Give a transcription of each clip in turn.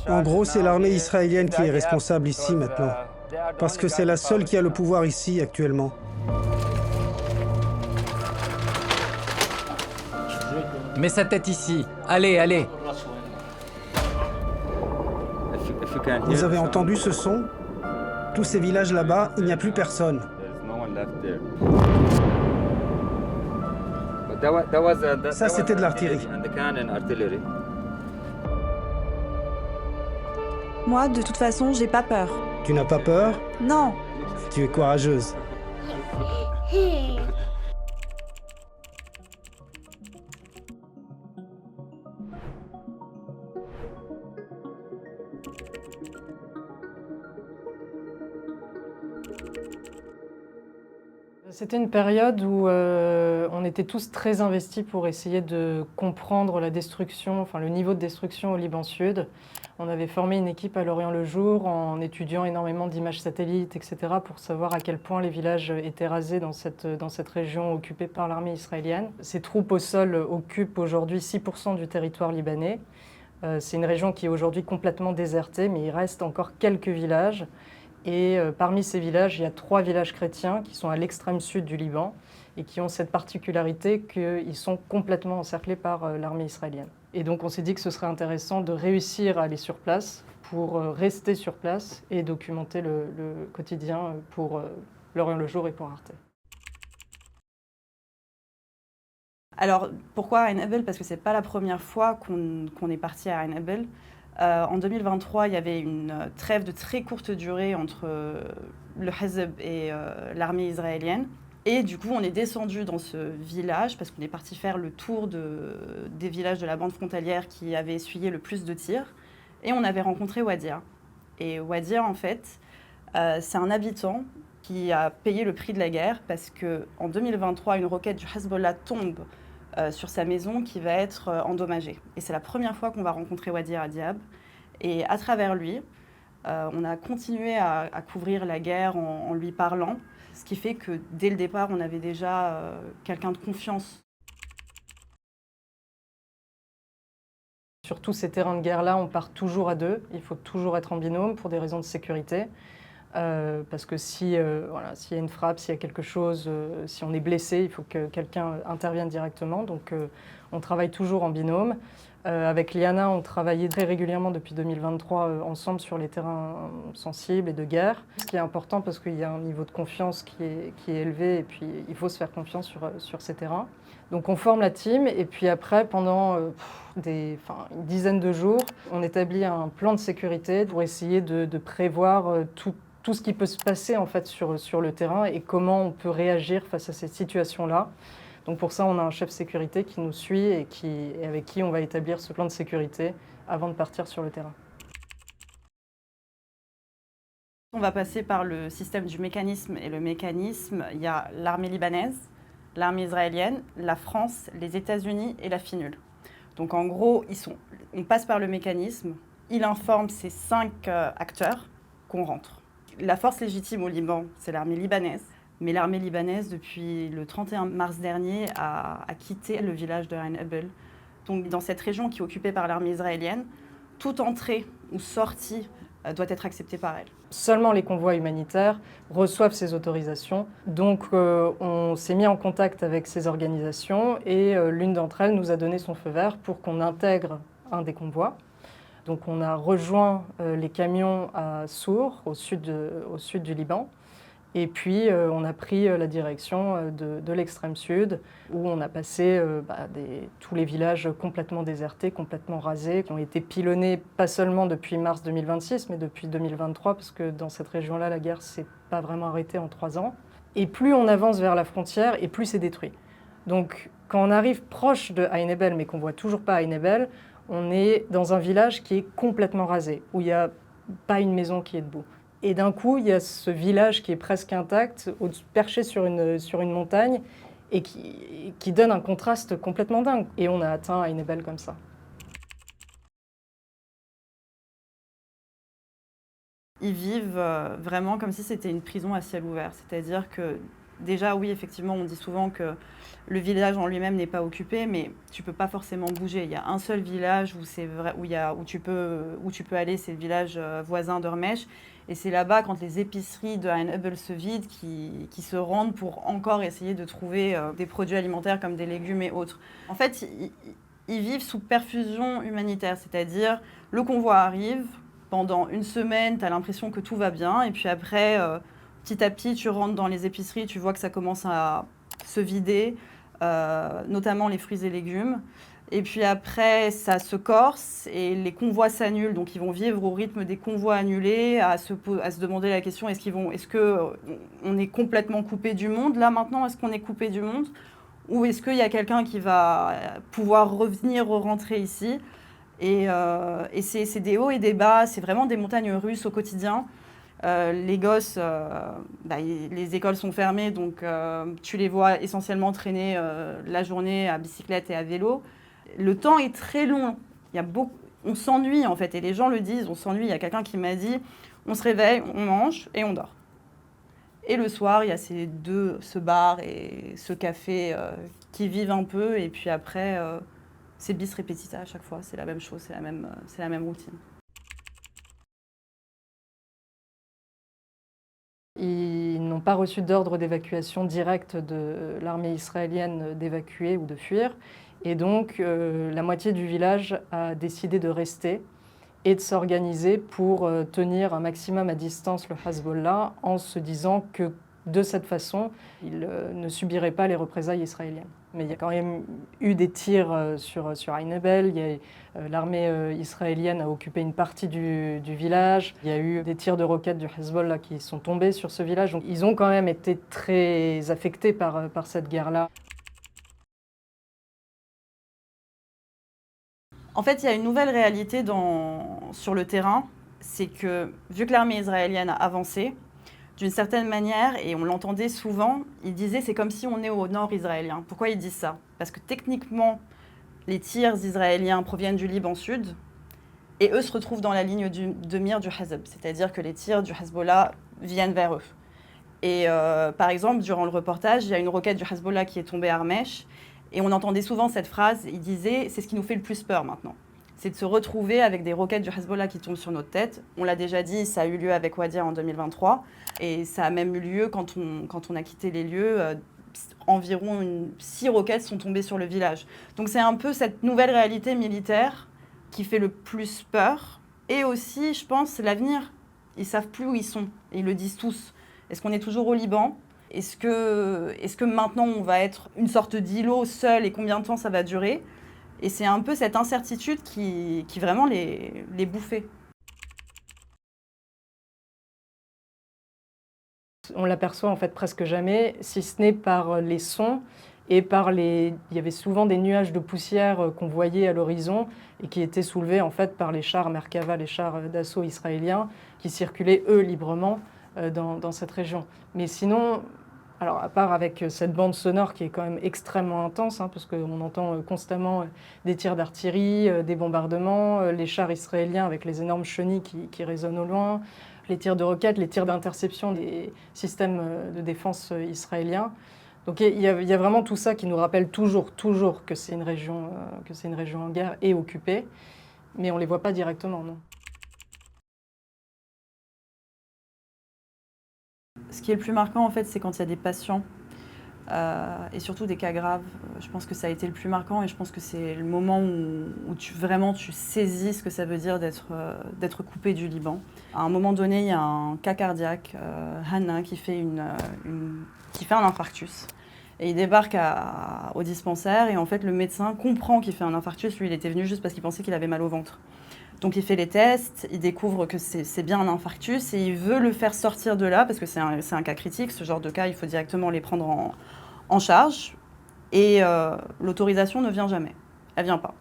En gros, c'est l'armée israélienne qui est responsable ici maintenant, parce que c'est la seule qui a le pouvoir ici actuellement. Mets sa tête ici. Allez, allez. Vous avez entendu ce son? Tous ces villages là-bas, il n'y a plus personne. Ça, c'était de l'artillerie. Moi, de toute façon, j'ai pas peur. Tu n'as pas peur? Non. Tu es courageuse. C'était une période où on était tous très investis pour essayer de comprendre la destruction, enfin le niveau de destruction au Liban Sud. On avait formé une équipe à L'Orient le Jour en étudiant énormément d'images satellites, etc., pour savoir à quel point les villages étaient rasés dans cette région occupée par l'armée israélienne. Ces troupes au sol occupent aujourd'hui 6% du territoire libanais. C'est une région qui est aujourd'hui complètement désertée, mais il reste encore quelques villages. Et parmi ces villages, il y a 3 villages chrétiens qui sont à l'extrême sud du Liban et qui ont cette particularité qu'ils sont complètement encerclés par l'armée israélienne. Et donc on s'est dit que ce serait intéressant de réussir à aller sur place pour rester sur place et documenter le quotidien pour L'Orient le Jour et pour Arte. Alors, pourquoi Ain Ebel? Parce que c'est pas la première fois qu'on est parti à Ain Ebel. En 2023, il y avait une trêve de très courte durée entre le Hezb et l'armée israélienne. Et du coup, on est descendu dans ce village parce qu'on est parti faire le tour des villages de la bande frontalière qui avaient essuyé le plus de tirs. Et on avait rencontré Wadia. Et Wadia, en fait, c'est un habitant qui a payé le prix de la guerre parce qu'en 2023, une roquette du Hezbollah tombe sur sa maison qui va être endommagée. Et c'est la première fois qu'on va rencontrer Wadia Diab. Et à travers lui, on a continué à couvrir la guerre en lui parlant, ce qui fait que dès le départ, on avait déjà quelqu'un de confiance. Sur tous ces terrains de guerre-là, on part toujours à deux. Il faut toujours être en binôme pour des raisons de sécurité. Parce que s'il y a une frappe, s'il y a quelque chose, si on est blessé, il faut que quelqu'un intervienne directement. Donc on travaille toujours en binôme. Avec Liana, on travaillait très régulièrement depuis 2023 ensemble sur les terrains sensibles et de guerre. Ce qui est important parce qu'il y a un niveau de confiance qui est élevé et puis il faut se faire confiance sur ces terrains. Donc on forme la team et puis après, pendant une dizaine de jours, on établit un plan de sécurité pour essayer de prévoir tout ce qui peut se passer en fait sur le terrain et comment on peut réagir face à cette situation-là. Donc pour ça, on a un chef sécurité qui nous suit et avec qui on va établir ce plan de sécurité avant de partir sur le terrain. On va passer par le système du mécanisme. Et le mécanisme, il y a l'armée libanaise, l'armée israélienne, la France, les États-Unis et la FINUL. Donc en gros, on passe par le mécanisme, il informe ces 5 acteurs qu'on rentre. La force légitime au Liban, c'est l'armée libanaise. Mais l'armée libanaise, depuis le 31 mars dernier, a quitté le village de Ain Ebel. Donc dans cette région qui est occupée par l'armée israélienne, toute entrée ou sortie doit être acceptée par elle. Seulement les convois humanitaires reçoivent ces autorisations. Donc on s'est mis en contact avec ces organisations et l'une d'entre elles nous a donné son feu vert pour qu'on intègre un des convois. Donc on a rejoint les camions à Sour, au sud du Liban. Et puis, on a pris la direction de l'extrême sud, où on a passé tous les villages complètement désertés, complètement rasés, qui ont été pilonnés pas seulement depuis mars 2026, mais depuis 2023, parce que dans cette région-là, la guerre ne s'est pas vraiment arrêtée en 3 ans. Et plus on avance vers la frontière, et plus c'est détruit. Donc, quand on arrive proche de Ain Ebel, mais qu'on ne voit toujours pas Ain Ebel, on est dans un village qui est complètement rasé, où il n'y a pas une maison qui est debout. Et d'un coup, il y a ce village qui est presque intact, perché sur une montagne, et qui donne un contraste complètement dingue. Et on a atteint Ain Ebel comme ça. Ils vivent vraiment comme si c'était une prison à ciel ouvert. C'est-à-dire que Déjà, oui, effectivement, on dit souvent que le village en lui-même n'est pas occupé, mais tu peux pas forcément bouger. Il y a un seul village où c'est vrai, où tu peux aller, c'est le village voisin d'Ormèche. Et c'est là-bas, quand les épiceries de Ain Hebel se vident, qui se rendent pour encore essayer de trouver des produits alimentaires comme des légumes et autres. En fait, ils vivent sous perfusion humanitaire, c'est-à-dire le convoi arrive, pendant une semaine, tu as l'impression que tout va bien, et puis après, petit à petit, tu rentres dans les épiceries, tu vois que ça commence à se vider, notamment les fruits et légumes. Et puis après, ça se corse et les convois s'annulent. Donc, ils vont vivre au rythme des convois annulés, à se demander la question, est-ce qu'on est complètement coupé du monde là maintenant? Est-ce qu'on est coupé du monde? Ou est-ce qu'il y a quelqu'un qui va pouvoir revenir, rentrer ici? Et c'est des hauts et des bas, c'est vraiment des montagnes russes au quotidien. Les gosses, les écoles sont fermées, donc tu les vois essentiellement traîner la journée à bicyclette et à vélo. Le temps est très long. On s'ennuie en fait, et les gens le disent, on s'ennuie. Il y a quelqu'un qui m'a dit, on se réveille, on mange et on dort. Et le soir, il y a ce bar et ce café qui vivent un peu, et puis après, c'est bis repetita à chaque fois. C'est la même chose, c'est la même routine. Ils n'ont pas reçu d'ordre d'évacuation directe de l'armée israélienne d'évacuer ou de fuir. Et donc, la moitié du village a décidé de rester et de s'organiser pour tenir un maximum à distance le Hezbollah en se disant que de cette façon, ils ne subiraient pas les représailles israéliennes. Mais il y a quand même eu des tirs sur Ain Hebel. L'armée israélienne a occupé une partie du village. Il y a eu des tirs de roquettes du Hezbollah qui sont tombés sur ce village. Donc, ils ont quand même été très affectés par cette guerre-là. En fait, il y a une nouvelle réalité sur le terrain. C'est que, vu que l'armée israélienne a avancé, d'une certaine manière, et on l'entendait souvent, ils disaient c'est comme si on est au nord israélien. Pourquoi ils disent ça? Parce que techniquement, les tirs israéliens proviennent du Liban sud, et eux se retrouvent dans la ligne de mire du Hezb, c'est-à-dire que les tirs du Hezbollah viennent vers eux. Et par exemple, durant le reportage, il y a une roquette du Hezbollah qui est tombée à Armèche, et on entendait souvent cette phrase, ils disaient c'est ce qui nous fait le plus peur maintenant. C'est de se retrouver avec des roquettes du Hezbollah qui tombent sur notre tête. On l'a déjà dit, ça a eu lieu avec Wadia en 2023. Et ça a même eu lieu quand on a quitté les lieux. Environ 6 roquettes sont tombées sur le village. Donc c'est un peu cette nouvelle réalité militaire qui fait le plus peur. Et aussi, je pense, l'avenir. Ils ne savent plus où ils sont. Et ils le disent tous. Est-ce qu'on est toujours au Liban ? Est-ce que maintenant on va être une sorte d'îlot seul et combien de temps ça va durer ? Et c'est un peu cette incertitude qui vraiment les bouffait. On l'aperçoit en fait presque jamais, si ce n'est par les sons et il y avait souvent des nuages de poussière qu'on voyait à l'horizon et qui étaient soulevés en fait par les chars Merkava, les chars d'assaut israéliens, qui circulaient eux librement dans cette région. Mais sinon, alors à part avec cette bande sonore qui est quand même extrêmement intense, parce qu'on entend constamment des tirs d'artillerie, des bombardements, les chars israéliens avec les énormes chenilles qui résonnent au loin, les tirs de roquettes, les tirs d'interception des systèmes de défense israéliens. Donc il y a vraiment tout ça qui nous rappelle toujours que c'est une région en guerre et occupée, mais on ne les voit pas directement, non. Ce qui est le plus marquant, en fait, c'est quand il y a des patients, et surtout des cas graves. Je pense que ça a été le plus marquant et je pense que c'est le moment où tu saisis ce que ça veut dire d'être coupé du Liban. À un moment donné, il y a un cas cardiaque, Hannah, qui fait un infarctus. Et il débarque au dispensaire et en fait, le médecin comprend qu'il fait un infarctus. Lui, il était venu juste parce qu'il pensait qu'il avait mal au ventre. Donc il fait les tests, il découvre que c'est bien un infarctus et il veut le faire sortir de là parce que c'est un cas critique. Ce genre de cas, il faut directement les prendre en charge. Et l'autorisation ne vient jamais. Elle ne vient pas.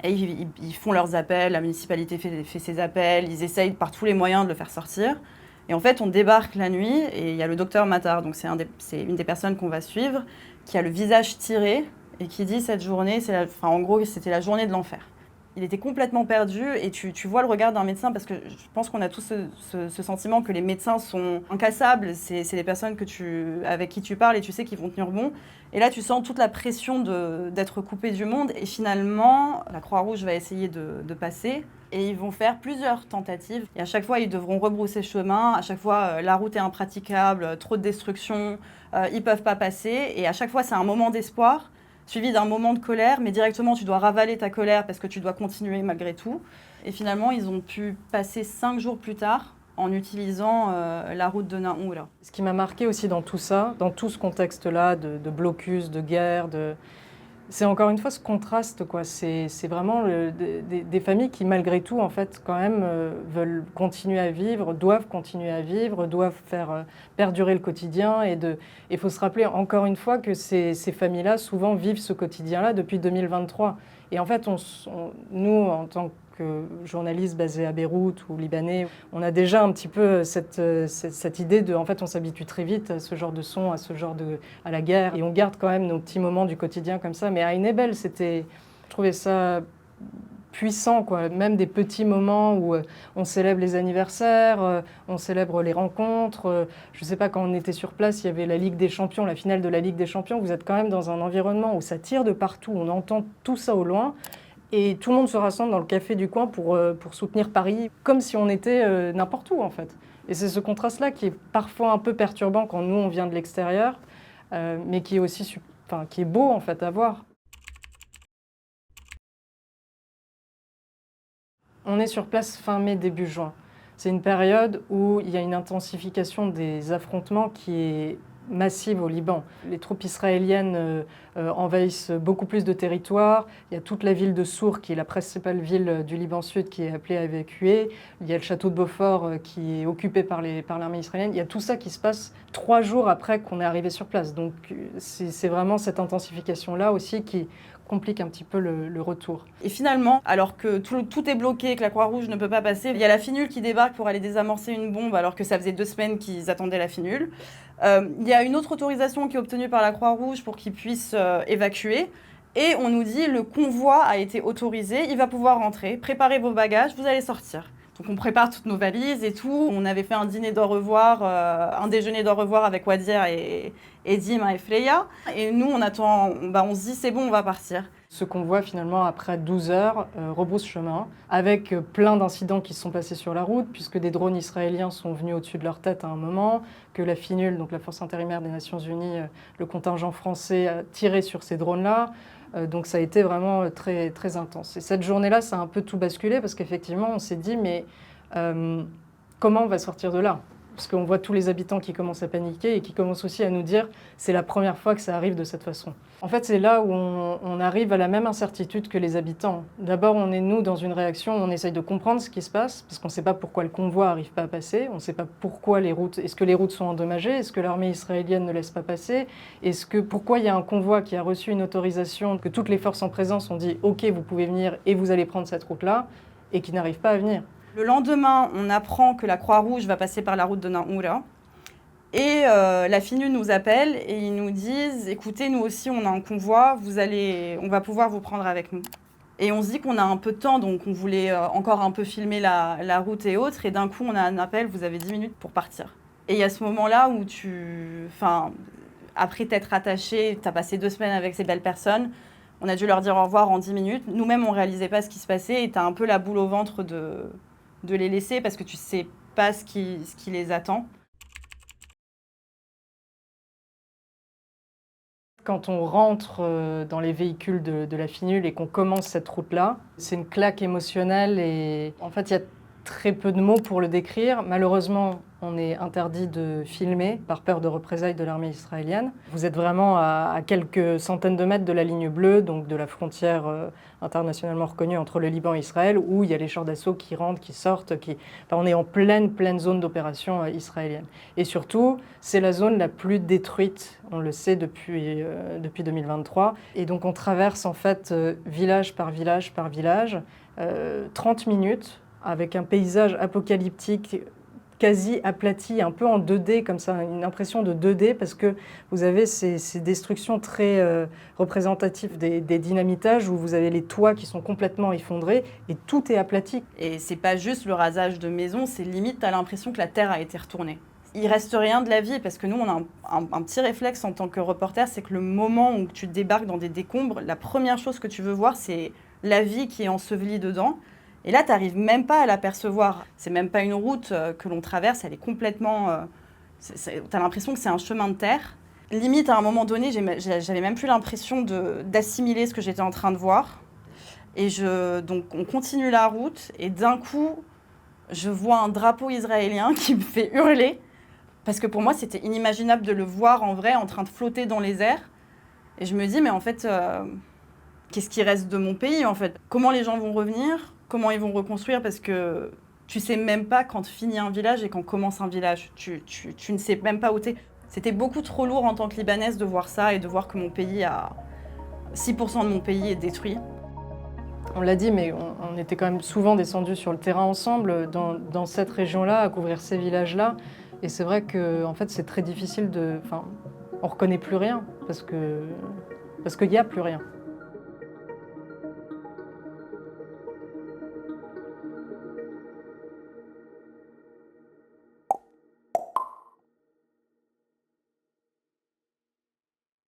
Et ils font leurs appels, la municipalité fait ses appels, ils essayent par tous les moyens de le faire sortir. Et en fait, on débarque la nuit et il y a le docteur Matar, donc c'est une des personnes qu'on va suivre, qui a le visage tiré et qui dit cette journée, en gros, c'était la journée de l'enfer. Il était complètement perdu et tu vois le regard d'un médecin parce que je pense qu'on a tous ce sentiment que les médecins sont incassables. C'est des personnes avec qui tu parles et tu sais qu'ils vont tenir bon. Et là, tu sens toute la pression d'être coupé du monde. Et finalement, la Croix-Rouge va essayer de passer. Et ils vont faire plusieurs tentatives. Et à chaque fois, ils devront rebrousser chemin. À chaque fois, la route est impraticable, trop de destruction, ils ne peuvent pas passer. Et à chaque fois, c'est un moment d'espoir, suivi d'un moment de colère. Mais directement, tu dois ravaler ta colère parce que tu dois continuer malgré tout. Et finalement, ils ont pu passer 5 jours plus tard en utilisant la route de Naoura. Ce qui m'a marqué aussi dans tout ça, dans tout ce contexte-là de blocus, de guerre, c'est encore une fois ce contraste, quoi. C'est vraiment des familles qui, malgré tout, en fait, quand même, veulent continuer à vivre, doivent continuer à vivre, doivent faire perdurer le quotidien. Et il faut se rappeler, encore une fois, que ces familles-là, souvent, vivent ce quotidien-là depuis 2023. Et en fait, nous, en tant que journalistes basés à Beyrouth ou libanais, on a déjà un petit peu cette idée de, en fait, on s'habitue très vite à ce genre de son, à la guerre, et on garde quand même nos petits moments du quotidien comme ça. Mais à Ain El-Bel, je trouvais ça puissant, quoi. Même des petits moments où on célèbre les anniversaires, on célèbre les rencontres. Je ne sais pas, quand on était sur place, il y avait la Ligue des Champions, la finale de la Ligue des Champions. Vous êtes quand même dans un environnement où ça tire de partout, on entend tout ça au loin. Et tout le monde se rassemble dans le café du coin pour soutenir Paris, comme si on était n'importe où, en fait. Et c'est ce contraste-là qui est parfois un peu perturbant quand nous, on vient de l'extérieur, mais qui est aussi qui est beau, en fait, à voir. On est sur place fin mai, début juin. C'est une période où il y a une intensification des affrontements qui est massive au Liban. Les troupes israéliennes envahissent beaucoup plus de territoire. Il y a toute la ville de Sour, qui est la principale ville du Liban Sud, qui est appelée à évacuer. Il y a le château de Beaufort qui est occupé par l'armée israélienne. Il y a tout ça qui se passe 3 jours après qu'on est arrivé sur place. Donc c'est vraiment cette intensification-là aussi qui complique un petit peu le retour. Et finalement, alors que tout est bloqué, que la Croix-Rouge ne peut pas passer, il y a la FINUL qui débarque pour aller désamorcer une bombe alors que ça faisait 2 semaines qu'ils attendaient la FINUL. Il y a une autre autorisation qui est obtenue par la Croix-Rouge pour qu'ils puissent évacuer. Et on nous dit, le convoi a été autorisé, il va pouvoir rentrer, préparez vos bagages, vous allez sortir. Donc on prépare toutes nos valises et tout. On avait fait un dîner d'au revoir, un déjeuner d'au revoir avec Wadir et Dima et Freya. Et nous, on attend, on se dit c'est bon, on va partir. Ce convoi, finalement, après 12 heures, rebrousse chemin, avec plein d'incidents qui se sont passés sur la route, puisque des drones israéliens sont venus au-dessus de leur tête à un moment, que la FINUL, donc la Force intérimaire des Nations Unies, le contingent français, a tiré sur ces drones-là. Donc ça a été vraiment très, très intense. Et cette journée-là, ça a un peu tout basculé, parce qu'effectivement, on s'est dit, mais comment on va sortir de là ? Parce qu'on voit tous les habitants qui commencent à paniquer et qui commencent aussi à nous dire c'est la première fois que ça arrive de cette façon. En fait, c'est là où on arrive à la même incertitude que les habitants. D'abord, on est, nous, dans une réaction où on essaye de comprendre ce qui se passe, parce qu'on ne sait pas pourquoi le convoi n'arrive pas à passer, on ne sait pas pourquoi est-ce que les routes sont endommagées, est-ce que l'armée israélienne ne laisse pas passer, pourquoi il y a un convoi qui a reçu une autorisation, que toutes les forces en présence ont dit « Ok, vous pouvez venir et vous allez prendre cette route-là », et qui n'arrive pas à venir. Le lendemain, on apprend que la Croix-Rouge va passer par la route de Naoura. Et la FINUL nous appelle et ils nous disent « Écoutez, nous aussi, on a un convoi, on va pouvoir vous prendre avec nous. » Et on se dit qu'on a un peu de temps, donc on voulait encore un peu filmer la route et autres. Et d'un coup, on a un appel, vous avez 10 minutes pour partir. Et il y a ce moment-là où après t'être attaché, t'as passé 2 semaines avec ces belles personnes, on a dû leur dire au revoir en 10 minutes. Nous-mêmes, on ne réalisait pas ce qui se passait et t'as un peu la boule au ventre de les laisser parce que tu ne sais pas ce qui les attend. Quand on rentre dans les véhicules de la FINUL et qu'on commence cette route-là, c'est une claque émotionnelle et en fait, il y a très peu de mots pour le décrire. Malheureusement, on est interdit de filmer par peur de représailles de l'armée israélienne. Vous êtes vraiment à quelques centaines de mètres de la ligne bleue, donc de la frontière internationalement reconnue entre le Liban et Israël, où il y a les chars d'assaut qui rentrent, qui sortent. On est en pleine zone d'opération israélienne. Et surtout, c'est la zone la plus détruite, on le sait depuis 2023. Et donc on traverse en fait village par village par village, 30 minutes, avec un paysage apocalyptique quasi aplati, un peu en 2D, comme ça, une impression de 2D, parce que vous avez ces destructions très représentatives des dynamitages, où vous avez les toits qui sont complètement effondrés, et tout est aplati. Et c'est pas juste le rasage de maisons, c'est limite, t'as l'impression que la Terre a été retournée. Il reste rien de la vie, parce que nous, on a un petit réflexe en tant que reporter, c'est que le moment où tu débarques dans des décombres, la première chose que tu veux voir, c'est la vie qui est ensevelie dedans. Et là, tu n'arrives même pas à l'apercevoir. C'est même pas une route que l'on traverse, elle est complètement... tu as l'impression que c'est un chemin de terre. Limite, à un moment donné, j'avais même plus l'impression d'assimiler ce que j'étais en train de voir. Et donc, on continue la route, et d'un coup, je vois un drapeau israélien qui me fait hurler. Parce que pour moi, c'était inimaginable de le voir en vrai, en train de flotter dans les airs. Et je me dis, mais en fait, qu'est-ce qui reste de mon pays, en fait? Comment les gens vont revenir? Comment ils vont reconstruire? Parce que tu sais même pas quand finit un village et quand commence un village. Tu ne sais même pas où t'es. C'était beaucoup trop lourd en tant que Libanaise de voir ça et de voir que mon pays 6% de mon pays est détruit. On l'a dit, mais on était quand même souvent descendus sur le terrain ensemble, dans cette région-là, à couvrir ces villages-là. Et c'est vrai que en fait, c'est très difficile de... Enfin, on ne reconnaît plus rien, parce qu'il n'y a plus rien.